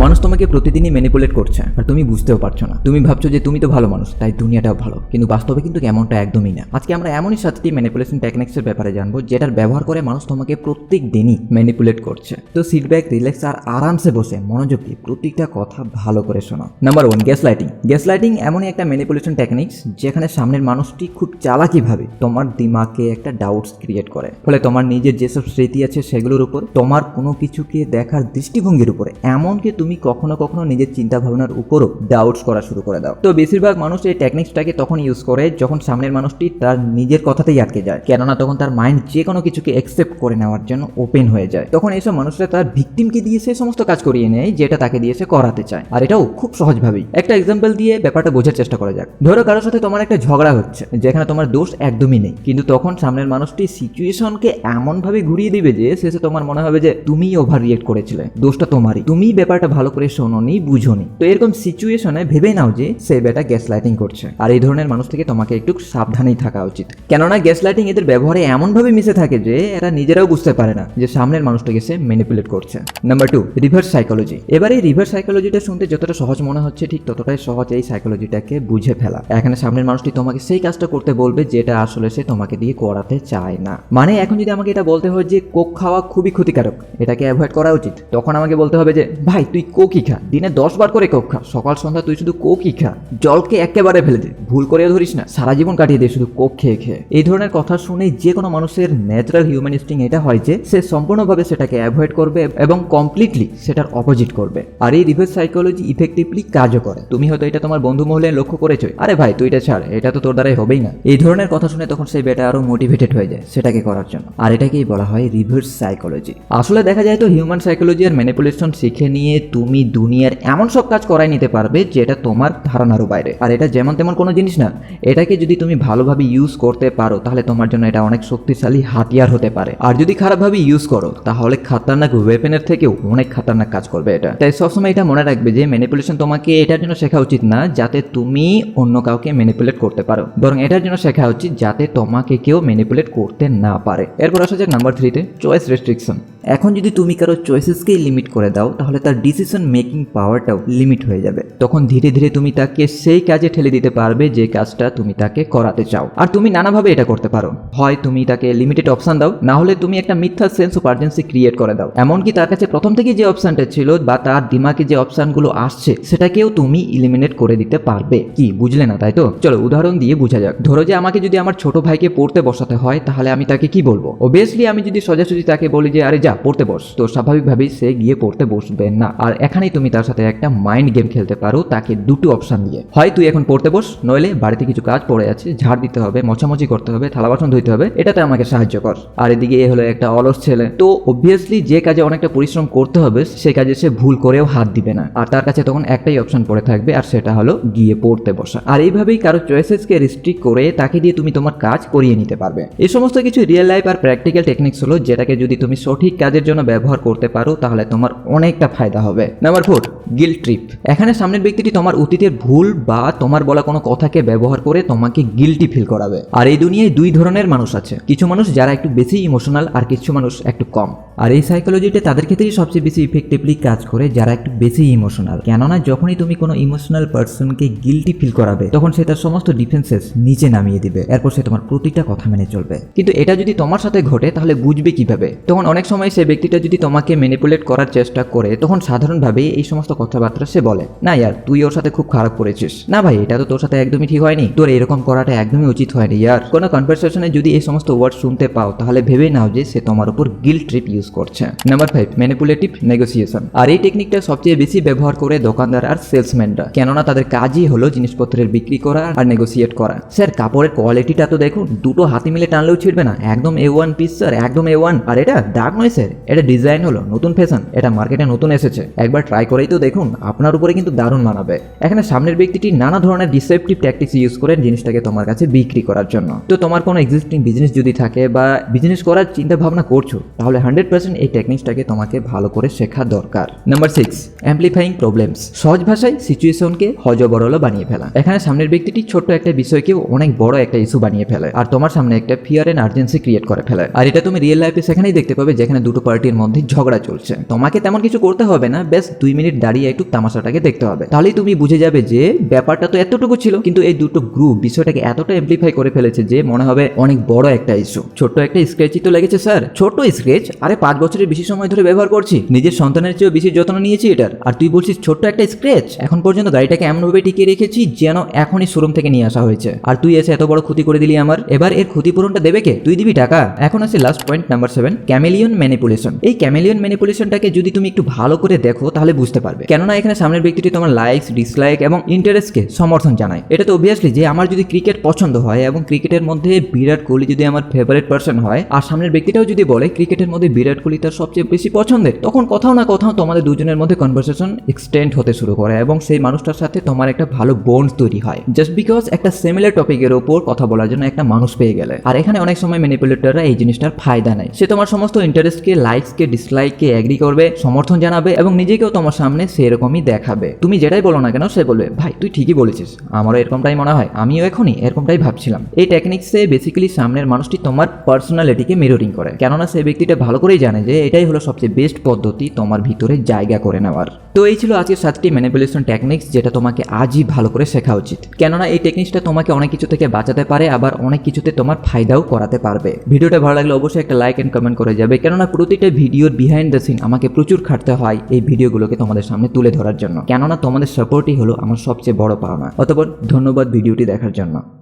মানুষ তোমাকে প্রতিদিনই ম্যানিপুলেট করছে আর তুমি বুঝতেও পারছো না। তুমি ভাবছো যে তুমি তো ভালো মানুষ, তাই দুনিয়াটাও ভালো, কিন্তু বাস্তবে কিন্তু এমনটা একদমই না। আজকে আমরা এমনই 7টি ম্যানিপুলেশন টেকনিক্সের ব্যাপারে জানবো যেটার ব্যবহার করে মানুষ তোমাকে প্রত্যেক দিনই ম্যানিপুলেট করছে। তো সিট ব্যাক, রিল্যাক্স আর আরামসে বসে মনোযোগ দিয়ে প্রত্যেকটা কথা ভালো করে শোনো। Number 1, gas lighting. Gas lighting এমনই একটা ম্যানিপুলেশন টেকনিক্স যেখানে সামনের মানুষটি খুব চালাকিভাবে তোমার দিমাগে একটা ডাউটস ক্রিয়েট করে, ফলে তোমার নিজের যেসব স্মৃতি আছে সেগুলোর উপর, তোমার কোনো কিছুকে দেখার দৃষ্টিভঙ্গির উপরে, এমনকি তুমি কখনো কখনো নিজের চিন্তা ভাবনার উপরও ডাউটস করা শুরু করে দাও। তো বেশিরভাগ মানুষ এই টেকনিক্সটাকে তখন ইউজ করে যখন সামনের মানুষটি তার নিজের কথাতেই আটকে যায়, কেননা তখন তার মাইন্ড যে কোনো কিছুকে অ্যাকসেপ্ট করে নেওয়ার জন্য ওপেন হয়ে যায়। তখন এইসব মানুষরা তার ভিকটিমকে দিয়ে সে সমস্ত কাজ করিয়ে নেয় যেটা তাকে দিয়ে সে করাতে চায়, আর এটাও খুব সহজভাবেই। একটা এক্সাম্পল দিয়ে ব্যাপারটা বোঝার চেষ্টা করা যাক। ধরো কারোর সাথে তোমার একটা ঝগড়া হচ্ছে যেখানে তোমার দোষ একদমই নেই, কিন্তু তখন সামনের মানুষটি সিচুয়েশনকে এমনভাবে ঘুরিয়ে দিবে যে শেষে তোমার মনে হবে যে তুমিই ওভার রিয়েক্ট করেছিলে, দোষটা তোমারই, তুমি ব্যাপারটা ভালো করে শোনোনি, বুঝোনি। তো এরকম সিচুয়েশনে ভেবে নাও যে সে বেটা গ্যাস লাইটিং করছে, আর এই ধরনের মানুষ থেকে তোমাকে একটু সাবধানেই থাকা উচিত, কেননা গ্যাস লাইটিং এদের ব্যবহারে এমনভাবে মিশে থাকে যে এরা নিজেরাও বুঝতে পারে না যে সামনের মানুষটাকে সে ম্যানিপুলেট করছে। Number 2, reverse psychology. এবার এই রিভার্স সাইকোলজিটা শুনতে যতটা সহজ মনে হচ্ছে ঠিক ততটাই সহজ এই সাইকোলজিটাকে বুঝে ফেলা। এখানে সামনের মানুষটি তোমাকে সেই কাজটা করতে বলবে যেটা আসলে সে তোমাকে দিয়ে করাতে চায় না। মানে এখন যদি আমাকে এটা বলতে হয় যে কোক খাওয়া খুবই ক্ষতিকারক, এটাকে অ্যাভয়েড করা উচিত, তখন আমাকে বলতে হবে যে ভাই তুই কোকই খা, দিনে 10 বার করে কোক খা, সকাল সন্ধ্যা তুই শুধু কোকই খা, জলকে একেবারে ফেলে দে, ভুল করে ধরিস না, সারা জীবন কাটিয়ে দে শুধু কোক খেয়ে খেয়ে। এই ধরনের কথা শুনে যে কোনো মানুষের ন্যাচারাল হিউম্যান ইনস্টিংক্ট এটা হয় যে সে সম্পূর্ণভাবে সেটাকে অ্যাভয়েড করবে এবং কমপ্লিটলি সেটার অপোজিট করবে। আর এই রিভার্স সাইকোলজি ইফেক্টিভলি কাজও করে। তুমি হয়তো এটা তোমার বন্ধু মহলে লক্ষ্য করেছো, আরে ভাই তুই এটা ছাড়, এটা তো তোর দ্বারাই হবেই না। এই ধরনের কথা শুনে তখন সেই বেটা আরো মোটিভেটেড হয়ে যায় সেটাকে করার জন্য, আর এটাকেই বলা হয় রিভার্স সাইকোলজি। আসলে দেখা যায় তো হিউম্যান সাইকোলজি আর ম্যানিপুলেশন শিখে নিয়ে তুমি দুনিয়ার এমন সব কাজ করাই নিতে পারবে যেটা তোমার ধারণারও বাইরে। আর এটা যেমন তেমন কোনো জিনিস না, এটাকে যদি তুমি ভালোভাবে ইউজ করতে পারো তাহলে তোমার জন্য এটা অনেক শক্তিশালী হাতিয়ার হতে পারে, আর যদি খারাপভাবে ইউজ করো তাহলে খাতারনাক ওয়েপেনের থেকেও অনেক খাতারনাক কাজ করবে এটা। তাই সবসময় এটা মনে রাখবে যে ম্যানিপুলেশন তোমাকে এটার জন্য শেখা উচিত না যাতে তুমি অন্য কাউকে ম্যানিপুলেট করতে পারো, বরং এটার জন্য শেখা উচিত যাতে তোমাকে কেউ ম্যানিপুলেট করতে না পারে। এরপর আসা যাক নাম্বার 3-তে, চয়েস রেস্ট্রিকশন। এখন যদি তুমি কারো চয়েসেসকেই লিমিট করে দাও তাহলে তার ডিসিশন মেকিং পাওয়ারটাও লিমিট হয়ে যাবে। তখন ধীরে ধীরে তুমি তাকে সেই কাজে ঠেলে দিতে পারবে যে কাজটা তুমি তাকে করাতে চাও। আর তুমি নানাভাবে এটা করতে পারো, হয় তুমি তাকে লিমিটেড অপশন দাও, না হলে তুমি একটা মিথ্যা সেন্স অফ আর্জেন্সি ক্রিয়েট করে দাও, এমনকি তার কাছে প্রথম থেকে যে অপশনটা ছিল বা তার দিমাগে যে অপশনগুলো আসছে সেটাকেও তুমি ইলিমিনেট করে দিতে পারবে। কি বুঝলে না, তাই তো? চলো উদাহরণ দিয়ে বোঝা যাক। ধরো যে আমাকে যদি আমার ছোট ভাইকে পড়তে বসাতে হয় তাহলে আমি তাকে কি বলবো? অবভিয়াসলি আমি যদি সোজাসুজি তাকে বলি যে আরে যা পড়তে বস, তো স্বাভাবিকভাবেই সে গিয়ে পড়তে বসবে না। আর এখানেই তুমি তার সাথে একটা মাইন্ড গেম খেলতে পারো তাকে দুটো অপশন দিয়ে, হয় তুই এখন পড়তে বস, নইলে বাড়িতে কিছু কাজ পড়ে আছে, ঝাড় দিতে হবে, মোছামুছি করতে হবে, থালা বাসন ধুইতে হবে, এটাতে আমাকে সাহায্য কর। আর এদিকে এ হলো একটা অলস ছেলে, তো অবভিয়াসলি যে কাজে অনেকটা পরিশ্রম করতে হবে সেই কাজে সে ভুল করেও হাত দিবে না, আর তার কাছে তখন একটাই অপশন পড়ে থাকবে, আর সেটা হলো গিয়ে পড়তে বসা। আর এইভাবেই কারো চয়েসেসকে রিস্ট্রিক্ট করে তাকে দিয়ে তুমি তোমার কাজ করিয়ে নিতে পারবে। এই সমস্ত কিছু রিয়েল লাইফ আর প্র্যাকটিক্যাল টেকনিক্স হলো যেটাকে যদি তুমি সঠিক কাজের জন্য ব্যবহার করতে পারো তাহলে তোমার অনেকটা ফায়দা হবে। Number 4, guilt trip. এখানে সামনের ব্যক্তিটি তোমার অতীতের ভুল বা তোমার বলা কোনো কথাকে ব্যবহার করে তোমাকে গিল্টি ফিল করাবে। আর এই দুনিয়ায় দুই ধরনের মানুষ আছে, কিছু মানুষ যারা একটু বেশি ইমোশনাল আর কিছু মানুষ একটু কম। আর এই সাইকোলজিটা তাদের ক্ষেত্রেই সবচেয়ে বেশি ইফেক্টিভলি কাজ করে যারা একটু বেশি ইমোশনাল, কেননা যখনই তুমি কোনো ইমোশনাল পার্সনকে গিল্টি ফিল করাবে তখন সে তার সমস্ত ডিফেন্সেস নিচে নামিয়ে দিবে, এরপর সে তোমার প্রতিটা কথা মেনে চলবে। কিন্তু এটা যদি তোমার সাথে ঘটে তাহলে বুঝবে কিভাবে? তখন অনেক সময় সে ব্যক্তিটা যদি তোমাকে ম্যানিপুলেট করার চেষ্টা করে তখন সাধারণভাবে এই সমস্ত কথাবার্তা সে বলে, না ইয়ার তুই ওর সাথে খুব খারাপ করেছিস, না ভাই এটা তো তোর সাথে একদমই ঠিক হয়নি, তোর এরকম করাটা একদমই উচিত হয়নি ইয়ার। কোনো কনভারসেশনে যদি এই সমস্ত ওয়ার্ড শুনতে পাও তাহলে ভেবে নাও যে সে তোমার উপর গিল্ট ট্রিপ ইউজ করছে। Number 5, manipulative negotiation. আর এই টেকনিকটা সবচেয়ে বেশি ব্যবহার করে দোকানদার আর সেলসম্যানরা, কেননা তাদের কাজই হলো জিনিসপত্রের বিক্রি করা আর নেগোসিয়েট করা। স্যার কাপড়ের কোয়ালিটিটা তো দেখুন, দুটো হাতি মিলে টানলেও ছিড়বে না, একদম A1 পিস স্যার, একদম A1। আর এটা দাগ নয় স্যার, এটা ডিজাইন হলো নতুন ফ্যাশন, এটা মার্কেটে নতুন এসেছে, একবার ট্রাই করেই তো দেখুন, আপনার উপরে কিন্তু দারুণ মানাবে। এখানে সামনের ব্যক্তিটি নানা ধরনের ডিসেপটিভ ট্যাকটিক্স ইউজ করেন জিনিসটাকে তোমার কাছে বিক্রি করার জন্য। তো তোমার কোনো এক্সিস্টিং বিজনেস যদি থাকে বা বিজনেস করার চিন্তা ভাবনা করছো তাহলে 100% এই টেকনিক্সটাকে তোমাকে ভালো করে শেখা দরকার। Number 6, amplifying problems. সহজ ভাষায় সিচুয়েশনকে হজবরল বানিয়ে ফেলা। এখানে সামনের ব্যক্তিটি ছোট্ট একটা বিষয়কেও অনেক বড় একটা ইস্যু বানিয়ে ফেলে আর তোমার সামনে একটা ফিয়ার এন্ড আর্জেন্সি ক্রিয়েট করে ফেলে। আর এটা তুমি রিয়েল লাইফে সেখানেই দেখতে পাবে যেখানে দুটো পার্টির মধ্যে ঝগড়া চলছে। তোমাকে তেমন কিছু করতে হবে না, বেশ 2 মিনিট দাঁড়িয়ে একটু তামাশাটাকে দেখতে হবে, তাহলেই তুমি বুঝে যাবে যে ব্যাপারটা তো এতটুকু ছিল, কিন্তু এই দুটো গ্রুপ বিষয়টাকে এতটা এমপ্লিফাই করে ফেলেছে যে মনে হবে অনেক বড় একটা ইস্যু। ছোট্ট একটা স্ক্র্যাচই তো লেগেছে স্যার, ছোট স্ক্র্যাচ, আরে 5 বছরের বেশি সময় ধরে ব্যবহার করছি, নিজের সন্তানের চেয়েও বেশি যত্ন নিয়েছি এটার, আর তুই বলছিস ছোট্ট একটা স্ক্র্যাচ। এখন পর্যন্ত গাড়িটাকে এমনভাবে টিকিয়ে রেখেছি যেন এখনই শোরুম থেকে নিয়ে আসা হয়েছে, আর তুই এসে এত বড় ক্ষতি করে দিলি আমার। এবার এর ক্ষতিপূরণটা দেবে কে? তুই দিবি টাকা? এখন আছে last point number 7, chameleon manipulation. এই ক্যামেলিয়ন ম্যানিপুলেশনটাকে যদি তুমি একটু ভালো করে দেখো তাহলে বুঝতে পারবে, কেননা এখানে সামনের ব্যক্তিটি তোমার লাইকস, ডিসলাইক এবং ইন্টারেস্টকে সমর্থন জানায়। এটা তো অবভিয়াসলি যে আমার যদি ক্রিকেট পছন্দ হয় এবং ক্রিকেটের মধ্যে বিরাট কোহলি যদি আমার ফেভারিট পার্সন হয়, আর সামনের ব্যক্তিটাও যদি বলে ক্রিকেটের মধ্যে বিরাট কোহলি তার সবচেয়ে বেশি পছন্দের, তখন কোথাও না কোথাও তোমাদের দুজনের মধ্যে কনভারসেশন এক্সটেন্ড হতে শুরু করে এবং সেই মানুষটার সাথে তোমার একটা ভালো বন্ড তৈরি হয়, জাস্ট বিকজ একটা সিমিলার টপিকের ওপর কথা বলার জন্য একটা মানুষ পেয়ে গেলে। আর এখানে অনেক সময় ম্যানিপুলেটররা এই জিনিসটার ফায়দা নেয়, সে তোমার সমস্ত ইন্টারেস্টকে, লাইকসকে, ডিসলাইককে এগ্রি করবে, সমর্থন জানাবে এবং নিজেকেও তোমার সামনে সেরকমই দেখাবে। তুমি যেটাই বলো না কেন সে বলবে ভাই তুই ঠিকই বলেছিস, আমারও এরকমটাই মনে হয়, আমিও এখনই এরকমটাই ভাবছিলাম। এই টেকনিক্সে বেসিক্যালি সামনের মানুষটি তোমার পার্সোনালিটিকে মিররিং করে, কেননা সেই ব্যক্তিটা ভালো করেই জানে যে এটাই হলো সবচেয়ে বেস্ট পদ্ধতি তোমার ভিতরে জায়গা করে নেওয়ার। তো এই ছিল আজকের 7টি ম্যানিপুলেশন টেকনিক্স, যেটা তোমাকে আজই ভালো করে শেখা উচিত, কেননা এই টেকনিক্সটা তোমাকে অনেক কিছু থেকে বাঁচাতে পারে, আবার অনেক কিছুতে তোমার ফায়দাও করাতে পারবে। ভিডিওটা ভালো লাগলে অবশ্যই একটা লাইক এন্ড কমেন্ট করে যাবে, কেননা প্রতিটা ভিডিওর বিহাইন্ড দ্য সিন আমাকে প্রচুর খাটতে হয় এই ভিডিওগুলোকে তোমাদের সামনে তুলে ধরার জন্য, কেননা তোমাদের সাপোর্টই হলো আমার সবচেয়ে বড় পাওনা। অতঃপর ধন্যবাদ ভিডিওটি দেখার জন্য।